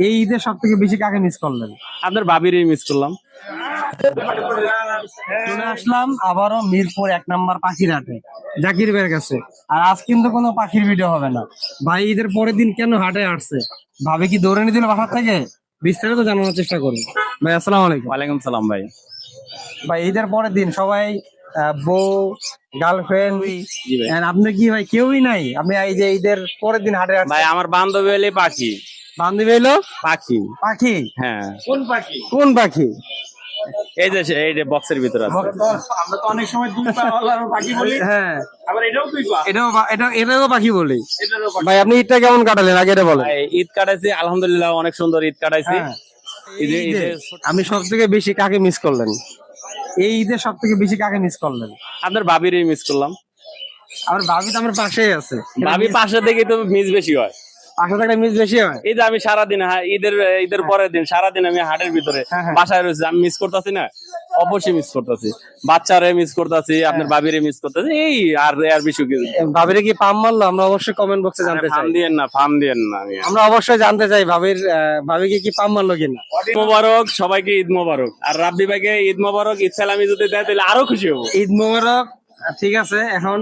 এই ঈদে সব থেকে বেশি কাকে মিস করলেন? আপনার ভাবিরই মিস করলাম। চলে আসলাম আবারও মিরপুর 1 নম্বর পাখির হাটে, জাকির ভাইয়ের কাছে। আর আজ কিন্তু কোনো পাখির ভিডিও হবে না। ভাই ঈদের পরের দিন কেন হাটে আসছে, ভাবে কি দৌড়ে নিয়ে দিল বাসার থেকে? বিস্তারিত জানানোর চেষ্টা করুন। ভাই আসসালামু আলাইকুম। ওয়ালাইকুম সালাম ভাই। ভাই ঈদের পরের দিন সবাই বউ, গার্লফ্রেন্ড, জি ভাই। আপনি কি ভাই কেউই নাই? আপনি এই যে ঈদের পরের দিন হাটে ভাই আসছেন। আমার বান্ধবী হলে পাখি। বান্ধবী এলো পাখি। পাখি? হ্যাঁ। কোন পাখি? কোন পাখি? এই যে বক্সের ভিতরে আছে। আমরা তো অনেক সময় দুই পাওয়ার পাখি বলি। হ্যাঁ, আবার এটাও দুই পা, এটাও পাখি বলি। ভাই আপনি ঈদটা কেমন কাটালেন আগে এটা বলেন। ভাই, ঈদ কাটাইছি আলহামদুলিল্লাহ, অনেক সুন্দর ঈদ কাটাইছি। হ্যাঁ। এই ঈদে আমি সব থেকে বেশি কাকে মিস করলেন? এই ঈদে সব থেকে বেশি কাকে মিস করলেন? আপনার ভাবিরই মিস করলাম। আমার ভাবি তো আমার পাশেই আছে। ভাবি পাশে থেকে তো মিস বেশি হয়। পাশে থাকলে মিস বেশি হয়। এই যে আমি সারাদিন ঈদের পরের দিন সারাদিন আমি হাটের ভিতরে হ্যাঁ, হ্যাঁ। বাসায় রয়েছি, আমি মিস করতেছি না? অবশ্যই মিস করতেছি। বাচ্চারে মিস করতেছি, আপনার ভাবিরে মিস করতেছি, এই আর বেশি কিছু। ভাবিরে কি পাম মারলো? আমরা অবশ্যই কমেন্ট বক্সে জানতে চাই। ফার্ম দিয়েন না। আমরা অবশ্যই জানতে চাই ভাবিকে কি পাম মারলো কিনা। ঈদ মোবারক, সবাইকে ঈদ মোবারক। আর রাব্বি ভাইকে ঈদ মোবারক, ঈদ সালামি যদি দেয় তাহলে আরো খুশি হবো। ঈদ মোবারক। ঠিক আছে, এখন